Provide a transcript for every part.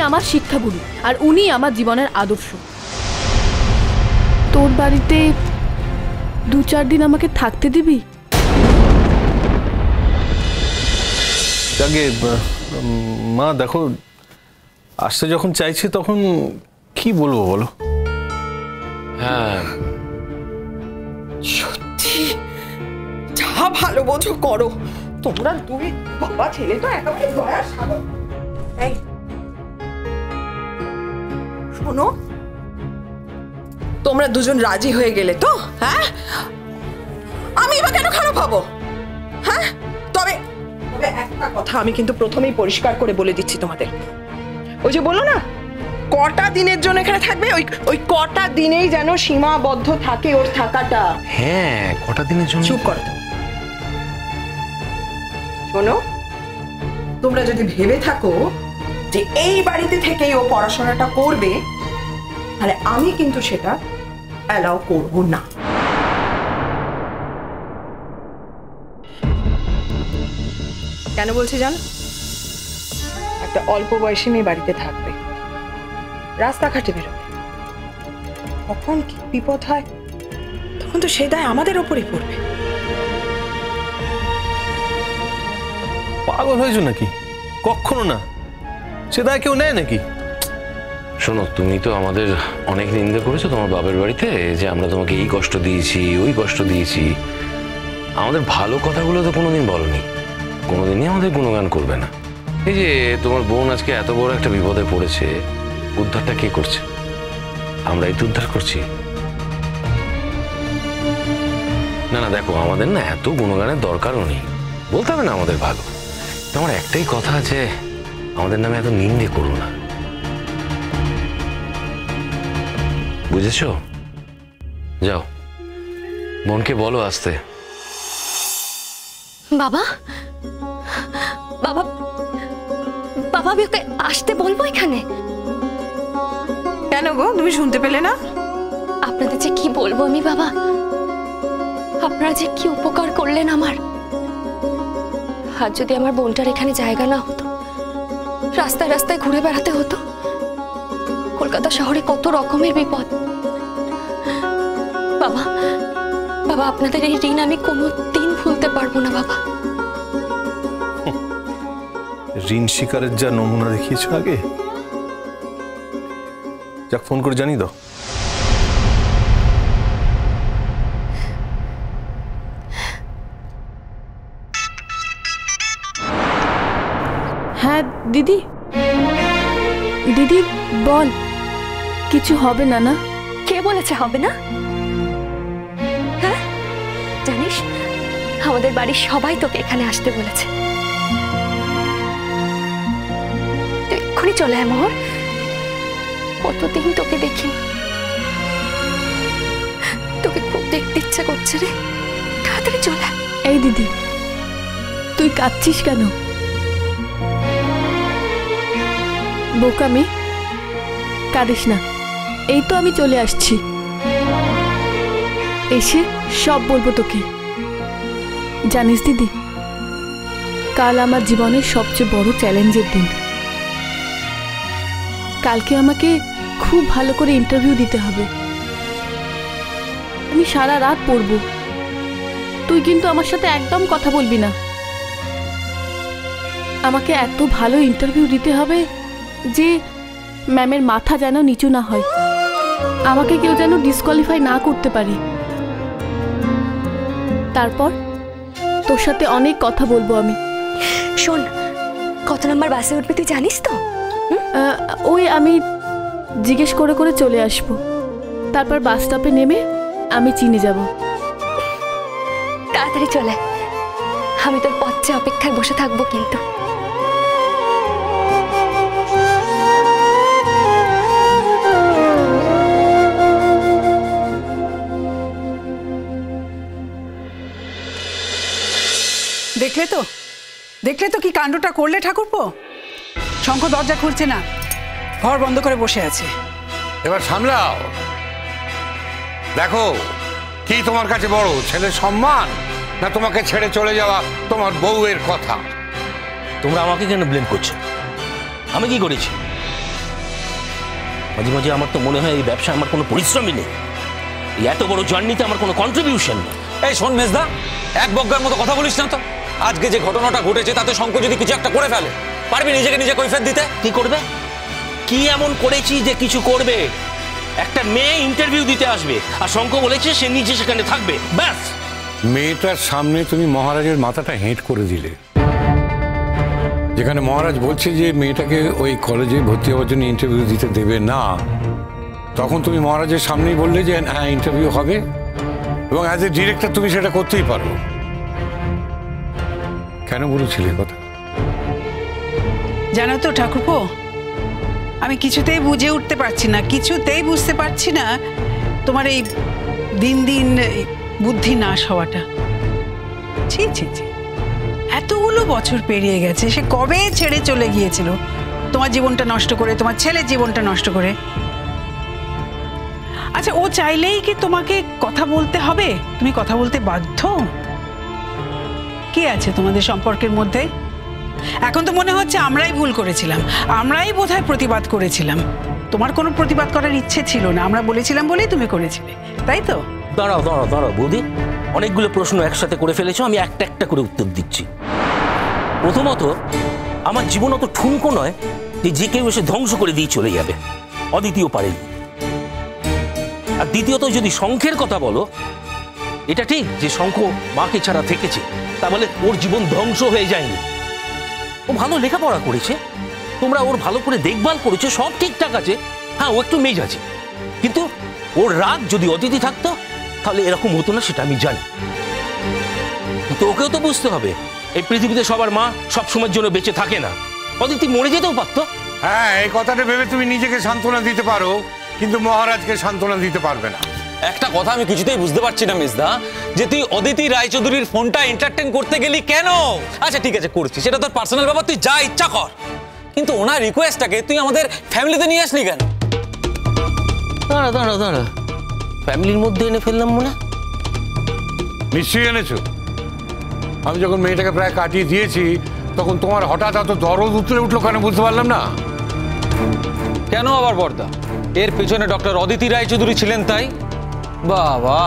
আমার শিক্ষাগুরু আর উনি আমার জীবনের আদর্শ। তোর বাড়িতে 2-4 দিন আমাকে থাকতে দিবি? আগে মা দেখো, আসতে যখন চাইছি তখন কি বলবো বলো? হ্যাঁ সত্যি যা ভালো বোঝো করো তোমরা দুই বাবা ছেলে তো একেবারে দয়ার সাগর। এই শোনো, তোমরা দুজন রাজি হয়ে গেলে তো? হ্যাঁ, আমি এবার কেন খারাপ হবো? হ্যাঁ, তবে একটা কথা আমি কিন্তু প্রথমেই পরিষ্কার করে বলে দিচ্ছি তোমাদের। ওই যে বলো না কটা দিনের জন্য এখানে থাকবে, ওই কটা দিনেই যেন সীমাবদ্ধ থাকে ওর থাকাটা। হ্যাঁ, কটা দিনের জন্য? চুপ করো। শোনো, তোমরা যদি ভেবে থাকো যে এই বাড়িতে থেকেই ও পড়াশোনাটা করবে, তাহলে আমি কিন্তু সেটা অ্যালাউ করব না। কেন বলছি জানো? একটা অল্প বয়সী মেয়ে বাড়িতে থাকবে, রাস্তাঘাটে বেরোবে, কখন কি বিপদ হয় তখন তো সেই দায় আমাদের ওপরই পড়বে। পাগল হয়েছো নাকি? কখনো না, সে দায় কেউ নেয় নাকি? শোনো, তুমি তো আমাদের অনেক নিন্দা করেছো তোমার বাবার বাড়িতে, যে আমরা তোমাকে এই কষ্ট দিয়েছি ওই কষ্ট দিয়েছি। আমাদের ভালো কথাগুলো তো কোনোদিন বলনি, কোনোদিনই আমাদের গুণগান করবে না। এই যে তোমার বোন আজকে এত বড় একটা বিপদে পড়েছে, উদ্ধারটা কে করছে? আমরাই তো উদ্ধার করছি। না না দেখো, আমাদের না এত গুণগানের দরকারও নেই, বলতে হবে না আমাদের ভালো। তোমার একটাই কথা আছে, আমাদের নামে এত নিন্দে করো না, বুঝেছো? যাও বোনকে বলো আসতে। বাবা বাবা বাবা, আমি ওকে আসতে বলবো এখানে? কেন গো, তুমি শুনতে পেলে না? আপনাদের যে কি বলবো আমি বাবা, আপনারা যে কি উপকার করলেন আমার। আর যদি আমার বোনটার এখানে জায়গা না হতো, রাস্তায় রাস্তায় ঘুরে বেড়াতে হতো, কলকাতা শহরে কত রকমের বিপদ। বাবা বাবা, আপনাদের এই ঋণ আমি কোনোদিন ভুলতে পারবো না বাবা। ঋণ শিকারের যা নমুনা দেখিয়েছো আগে, যাক ফোন করে জানিয়ে দাও। হ্যাঁ দিদি, দিদি বল, কিছু হবে না? না কে বলেছে হবে না? হ্যাঁ জানিস, আমাদের বাড়ির সবাই তোকে এখানে আসতে বলেছে। তুই এক্ষুনি চলে আয় মোহর, কতদিন তোকে দেখি, তোকে খুব দেখতে ইচ্ছা করছে রে, তাড়াতাড়ি চলে আয়। এই দিদি, তুই কাঁদছিস কেন? বোকামি, কাঁদিস না, এই তো আমি চলে আসছি, এসে সব বলবো তোকে। জানিস দিদি, কাল আমার জীবনের সবচেয়ে বড় চ্যালেঞ্জের দিন। কালকে আমাকে খুব ভালো করে ইন্টারভিউ দিতে হবে, আমি সারা রাত পড়ব। তুই কিন্তু আমার সাথে একদম কথা বলবি না। আমাকে এত ভালো ইন্টারভিউ দিতে হবে যে ম্যামের মাথা যেন নিচু না হয়, আমাকে কেউ যেন ডিসকোয়ালিফাই না করতে পারে। তারপর তোর সাথে অনেক কথা বলবো আমি। শোন, কত নাম্বার বাসে উঠবি তুই জানিস তো? ওই আমি জিজ্ঞেস করে করে চলে আসবো, তারপর বাস স্টপে নেমে আমি চিনে যাব। তাড়াতাড়ি চলে, আমি তোর পথে অপেক্ষায় বসে থাকবো কিন্তু। দেখলে তো কি কাণ্ডটা করলে ঠাকুরপো। শঙ্খ দরজা খুলছে না, ঘর বন্ধ করে বসে আছে। এবার সামলাও। দেখো, কি তোমার কাছে বড়, ছেলের সম্মান না তোমাকে ছেড়ে চলে যাওয়া তোমার বউয়ের কথা? তোমরা আমাকে কেন ব্লেম করছো? আমি কি করেছি? মাঝে মাঝে আমার তো মনে হয় এই ব্যবসা আমার কোনো পরিশ্রমই নেই, এই এত বড় জার্নিতে আমার কোনো কন্ট্রিবিউশন নেই। এই শোন মেজদা, এক বজ্ঞার মতো কথা বলিস না তো। আজকে যে ঘটনাটা ঘটেছে তাতে শঙ্কর যদি কিছু একটা করে ফেলে, পারবি নিজেকে নিজে কৈফিয়ত দিতে? কি করবে? কি এমন করেছি যে কিছু করবে? একটা মেয়ে ইন্টারভিউ দিতে আসবে আর শঙ্কর বলেছে সে নিজে সেখানে থাকবে, ব্যাস। মেয়েটার সামনে তুমি মহারাজের মাথাটা হেঁট করে দিলে, যেখানে মহারাজ বলছে যে মেয়েটাকে ওই কলেজে ভর্তি হওয়ার জন্য ইন্টারভিউ দিতে দেবে না, তখন তুমি মহারাজের সামনেই বললে যে হ্যাঁ ইন্টারভিউ হবে, এবং অ্যাজ এ ডিরেক্টর তুমি সেটা করতেই পারো। কেন বলেছিলে কথা? জানো তো ঠাকুরপো, আমি কিছুতেই বুঝে উঠতে পারছি না, কিছুতেই বুঝতে পারছি না তোমার এই দিন দিন বুদ্ধি নাশ হওয়াটা। ছি ছি ছি, এতগুলো বছর পেরিয়ে গেছে, সে কবে ছেড়ে চলে গিয়েছিল তোমার জীবনটা নষ্ট করে, তোমার ছেলের জীবনটা নষ্ট করে। আচ্ছা, ও চাইলেই কি তোমাকে কথা বলতে হবে? তুমি কথা বলতে বাধ্য? কি আছে তোমাদের সম্পর্কের মধ্যে? এখন তো মনে হচ্ছে আমরাই ভুল করেছিলাম, আমরাই বোধহয় প্রতিবাদ করেছিলাম। তোমার কোনো প্রতিবাদ করার ইচ্ছে ছিল না, আমরা বলেছিলাম বলেই তুমি করেছিলে, তাই তো? দাঁড়াও দাঁড়াও দাঁড়াও বৌদি, অনেকগুলো প্রশ্ন একসাথে করে ফেলেছো, আমি একটা একটা করে উত্তর দিচ্ছি। প্রথমত, আমার জীবন অত ঠুনকো নয় যে কেউ এসে ধ্বংস করে দিয়ে চলে যাবে, অদ্বিতীয় পারেনি। আর দ্বিতীয়ত, যদি শঙ্খের কথা বলো, এটা ঠিক যে শঙ্খ মাকে ছাড়া থেকেছে, তা বলে ওর জীবন ধ্বংস হয়ে যায়নি। ও ভালো লেখাপড়া করেছে, তোমরা ওর ভালো করে দেখভাল করেছো, সব ঠিকঠাক আছে। হ্যাঁ, ও একটু মেজ আছে, কিন্তু ওর রাগ যদি অদিতি থাকতো তাহলে এরকম হতো না, সেটা আমি জানি। কিন্তু ওকেও তো বুঝতে হবে এই পৃথিবীতে সবার মা সব সময়ের জন্য বেঁচে থাকে না, অদিতি মরে যেতেও পারতো। হ্যাঁ, এই কথাটা ভেবে তুমি নিজেকে সান্ত্বনা দিতে পারো, কিন্তু মহারাজকে সান্ত্বনা দিতে পারবে না। একটা কথা আমি কিছুতেই বুঝতে পারছি না মেজদা, যে তুই অদিতি রায়চৌধুরীর ফোনটা এন্টারটেইন করতে গেলি কেন? আচ্ছা ঠিক আছে, করছিস, সেটা তোর পার্সোনাল ব্যাপার, তুই যা ইচ্ছা কর, কিন্তু ওনার রিকোয়েস্টটাকে তুই আমাদের ফ্যামিলিতে নিয়ে আসলি কেন? দাঁড়া দাঁড়া দাঁড়া, ফ্যামিলির মধ্যে এনে ফেললাম মনে? নিশ্চয়ই এনেছো। আমি যখন মেয়েটাকে প্রায় কাটিয়ে দিয়েছি, তখন তোমার হঠাৎ এত দরদ উতলে উঠলো কেন বুঝতে পারলাম না। কেন আবার বর্দা? এর পেছনে ডক্টর অদিতি রায়চৌধুরী ছিলেন তাই? বাবা,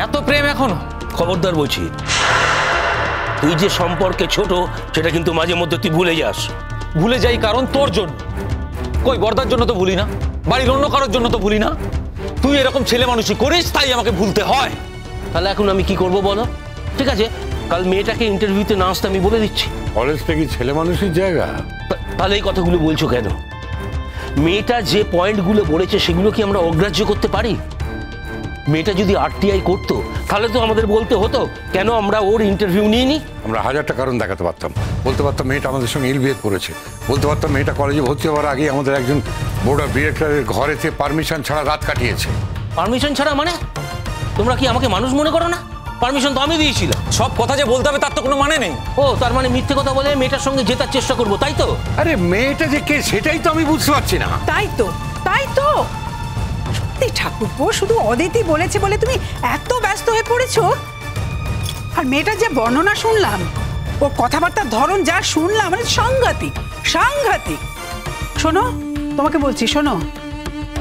এত প্রেম এখনো? খবরদার বলছি, তুই যে সম্পর্কে ছোট সেটা কিন্তু মাঝে মধ্যে তুই ভুলে যাস। ভুলে যাই কারণ তোর জন্য। কই, বর্দার জন্য তো ভুলি না, বাড়ির অন্য কারোর জন্য তো ভুলি না। তুই এরকম ছেলে মানুষই করিস, তাই আমাকে ভুলতে হয়। তাহলে এখন আমি কি করব বলো? ঠিক আছে, কাল মেয়েটাকে ইন্টারভিউতে না আসতে আমি বলে দিচ্ছি। কলেজটা কি ছেলে মানুষের জায়গা? তাহলে এই কথাগুলো বলছো কেন? মেয়েটা যে পয়েন্টগুলো বলেছে সেগুলো কি আমরা অগ্রাহ্য করতে পারি? মেয়েটা যদি আরটিআই করতো তাহলে তো আমাদের বলতে হতো কেন আমরা ওর ইন্টারভিউ নিইনি। আমরা হাজারটা কারণ দেখাতে পারতাম, বলতে পারতাম মেয়েটা আমাদের সঙ্গে ইলবিহেভ করেছে, বলতে পারতাম মেয়েটা কলেজে ভর্তি হওয়ার আগে আমাদের একজন বোর্ড অফ ডিরেক্টরের ঘরেতে পারমিশন ছাড়া রাত কাটিয়েছে। পারমিশন ছাড়া মানে? তোমরা কি আমাকে মানুষ মনে করো না? পারমিশন তো আমি দিয়েছিলাম। সব কথা যে বলতে হবে তার তো কোনো মানে নেই। ও, তার মানে মিথ্যে কথা বলে মেয়েটার সঙ্গে জেতার চেষ্টা করবো, তাই তো? আরে মেয়েটা যে কে সেটাই তো আমি বুঝতে পারছি না। তাই তো, তাই তো। সত্যি ঠাকুরপো, শুধু অদিতি বলেছে বলে তুমি এত ব্যস্ত হয়ে পড়েছো? আর মেয়েটার যে বর্ণনা শুনলাম, ওর কথাবার্তার ধরন যা শুনলাম, মানে সাংঘাতিক সাংঘাতিক। শোনো, তোমাকে বলছি, শোনো,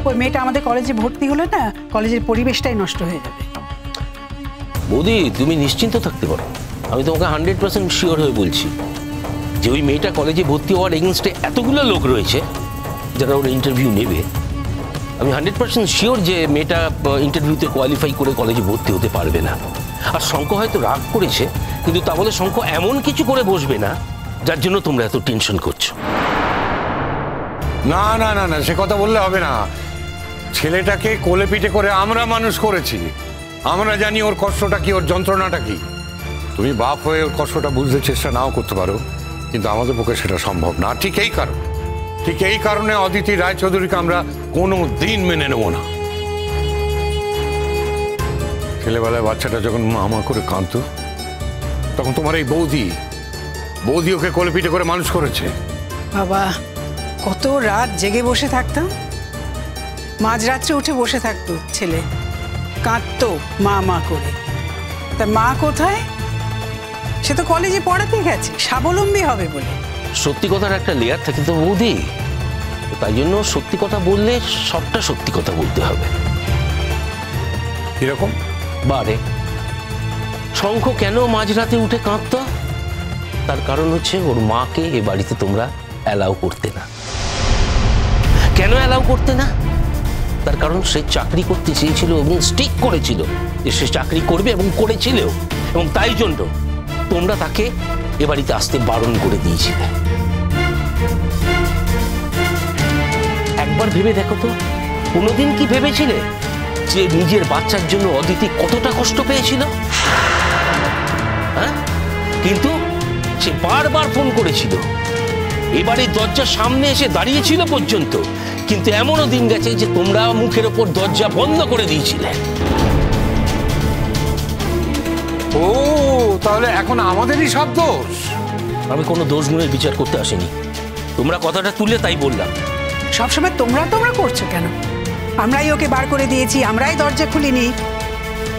ওই মেয়েটা আমাদের কলেজে ভর্তি হলে না, কলেজের পরিবেশটাই নষ্ট হয়ে যাবে। বৌদি, তুমি নিশ্চিন্ত থাকতে পারো, আমি তোমাকে 100% শিওর হয়ে বলছি যে ওই মেয়েটা কলেজে ভর্তি হওয়ার এগেনস্টে এতগুলো লোক রয়েছে যারা ওর ইন্টারভিউ নেবে। আমি 100% শিওর যে মেয়েটা ইন্টারভিউতে কোয়ালিফাই করে কলেজে ভর্তি হতে পারবে না। আর শঙ্খ হয়তো রাগ করেছে, কিন্তু তা বলে শঙ্খ এমন কিছু করে বসবে না যার জন্য তোমরা এত টেনশন করছো। না না না না, সে কথা বললে হবে না। ছেলেটাকে কোলে পিঠে করে আমরা মানুষ করেছি, আমরা জানি ওর কষ্টটা কি, ওর যন্ত্রণাটা কি। তুমি বাপ হয়ে ওর কষ্টটা বুঝতে চেষ্টা নাও করতে পারো, কিন্তু আমাদের পক্ষে সেটা সম্ভব না। ঠিক এই কারণে অদিতি রায়চৌধুরীকে আমরা কোনো দিন মেনে নেব না। ছেলেবেলায় বাচ্চাটা যখন মা করে কাঁদতো, তখন তোমার এই বৌদি ওকে কোলে পিঠে করে মানুষ করেছে। বাবা, কত রাত জেগে বসে থাকতাম, মাঝরাত্রে উঠে বসে থাকতো ছেলে, কাঁদতো মা করে। তা মা কোথায়? সে তো কলেজে পড়াতে গেছে স্বাবলম্বী হবে বলে। সত্যি কথার একটা লেয়ার থাকে তো বৌদি, তাই জন্য সত্যি কথা বললে সবটা সত্যি কথা বলতে হবে। কিরকম? বারে শঙ্খ কেন মাঝরাতে উঠে কাঁদতো? তার কারণ হচ্ছে ওর মাকে এ বাড়িতে তোমরা অ্যালাউ করতে না। কেন অ্যালাউ করতে না? তার কারণ সে চাকরি করতে চেয়েছিল এবং স্টিক করেছিল যে সে চাকরি করবে এবং করেছিল, এবং তাই জন্য তোমরা তাকে এ বাড়িতে আসতে বারণ করে দিয়েছিলে। একবার ভেবে দেখো তো, কোনোদিন কি ভেবেছিলে যে নিজের বাচ্চার জন্য অদিতি কতটা কষ্ট পেয়েছিল? হ্যাঁ, কিন্তু সে বারবার ফোন করেছিল, এবারে দরজার সামনে এসে দাঁড়িয়েছিল পর্যন্ত, কিন্তু এমনও দিন গেছে যে তোমরা মুখের ওপর দরজা বন্ধ করে দিয়েছিলে। ও, তাহলে এখন আমাদেরই সব দোষ? আমি কোনো দোষ গুণের বিচার করতে আসিনি, তোমরা কথাটা তুলে তাই বললাম। সবসময় তোমরা করছো কেন? আমরাই ওকে বার করে দিয়েছি, আমরাই দরজা খুলিনি।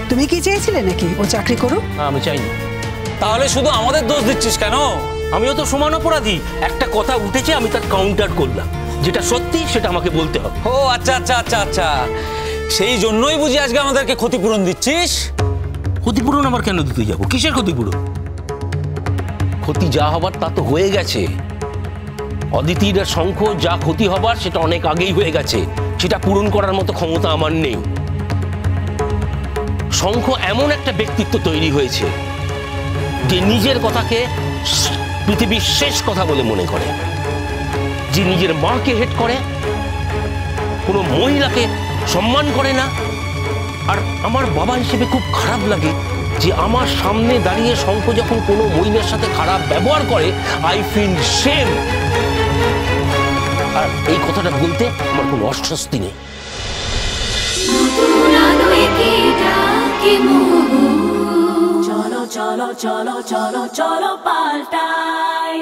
তুমি কি চেয়েছিলে নাকি ও চাকরি করুক? আমি চাইনি। তাহলে শুধু আমাদের দোষ দিচ্ছিস কেন? আমিও তো সমান অপরাধী। একটা কথা উঠেছে, আমি তার কাউন্টার করলাম, যেটা সত্যি সেটা আমাকে বলতে হবে। ও আচ্ছা আচ্ছা আচ্ছা আচ্ছা, সেই জন্যই বুঝি আজকে আমাদেরকে ক্ষতিপূরণ দিচ্ছিস? ক্ষতিপূরণ আবার কেন দিতে যাবো? কিসের ক্ষতিপূরণ? ক্ষতি যা হবার তা তো হয়ে গেছে। অদিতির আর শঙ্খ যা ক্ষতি হবার সেটা অনেক আগেই হয়ে গেছে, সেটা পূরণ করার মতো ক্ষমতা আমার নেই। শঙ্খ এমন একটা ব্যক্তিত্ব তৈরি হয়েছে যে নিজের কথাকে পৃথিবীর শেষ কথা বলে মনে করে, যে নিজের মাকে হেট করে, কোনো মহিলাকে সম্মান করে না। আর আমার বাবা হিসেবে খুব খারাপ লাগে যে আমার সামনে দাঁড়িয়ে শঙ্খ যখন কোনো মহিলার সাথে খারাপ ব্যবহার করে, আই ফিল শেম। আর এই কথাটা বলতে আমার কোনো অস্বস্তি নেই। চলো চলো চলো চলো চলো পাল্টাই।